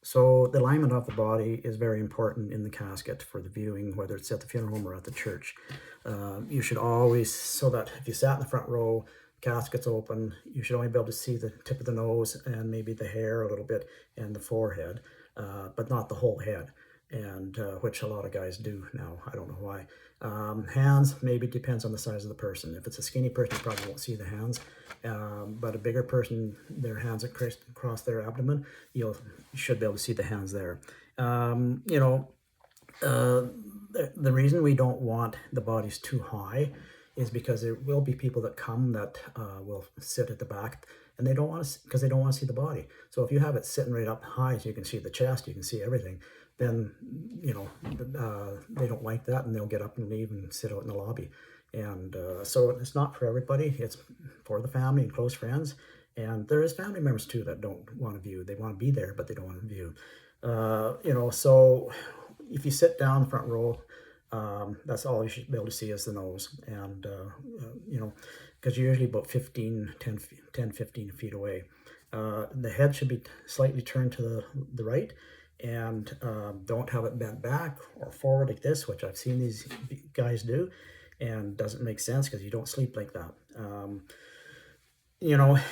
So the alignment of the body is very important in the casket for the viewing, whether it's at the funeral home or at the church. You should always, so that if you sat in the front row, casket's open, you should only be able to see the tip of the nose and maybe the hair a little bit and the forehead, but not the whole head, and which a lot of guys do now. I don't know why. Hands, maybe depends on the size of the person. If it's a skinny person, you probably won't see the hands. But a bigger person, their hands across their abdomen, you should be able to see the hands there. You know, the reason we don't want the bodies too high is because there will be people that come that will sit at the back, and they don't want to, because they don't want to see the body. So if you have it sitting right up high so you can see the chest, you can see everything, then they don't like that, and they'll get up and leave and sit out in the lobby. And so it's not for everybody. It's for the family and close friends. And there is family members too that don't want to view. They want to be there, but they don't want to view. So if you sit down front row, that's all you should be able to see is the nose. And, because you're usually about 10, 15 feet away. The head should be slightly turned to the right, and don't have it bent back or forward like this, which I've seen these guys do, and doesn't make sense because you don't sleep like that.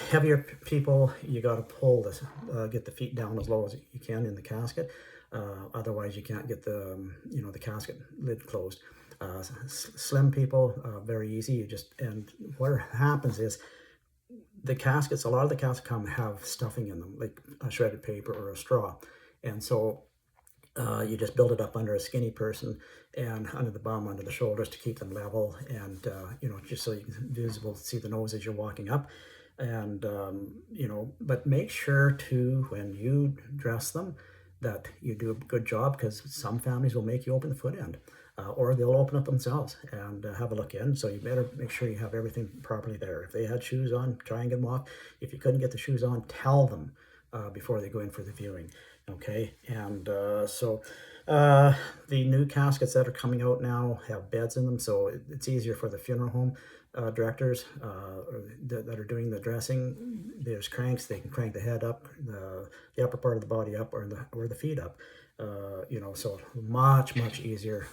Heavier people, you got to pull this, get the feet down as low as you can in the casket. Otherwise, you can't get the casket lid closed. Slim people, very easy. And what happens is a lot of the caskets have stuffing in them, like a shredded paper or a straw. And so you just build it up under a skinny person and under the bum, under the shoulders to keep them level, and just so you can visible to see the nose as you're walking up. And but make sure to, when you dress them, that you do a good job, because some families will make you open the foot end, or they'll open it themselves and have a look in. So you better make sure you have everything properly there. If they had shoes on, try and get them off. If you couldn't get the shoes on, tell them before they go in for the viewing. Okay, and the new caskets that are coming out now have beds in them, so it's easier for the funeral home directors that are doing the dressing. There's cranks; they can crank the head up, the upper part of the body up, or the feet up. So much easier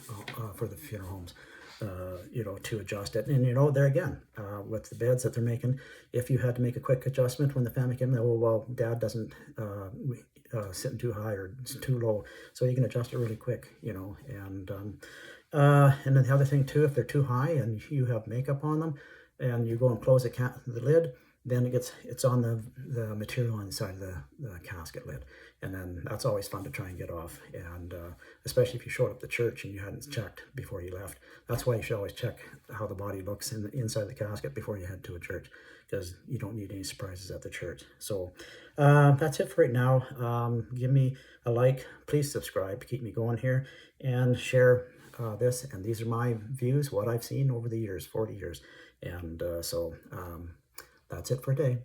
for the funeral homes. To adjust it. And, there again, with the beds that they're making, if you had to make a quick adjustment when the family came in, oh, well, dad doesn't sitting too high or too low, so you can adjust it really quick, and then the other thing too, if they're too high and you have makeup on them and you go and close the lid, then it's on the material inside the casket lid, and then that's always fun to try and get off. And especially if you showed up to church and you hadn't checked before you left, that's why you should always check how the body looks inside the casket before you head to a church, because you don't need any surprises at the church. So that's it for right now. Give me a like, please subscribe to keep me going here, and share this. And these are my views, what I've seen over the years, 40 years. And that's it for today.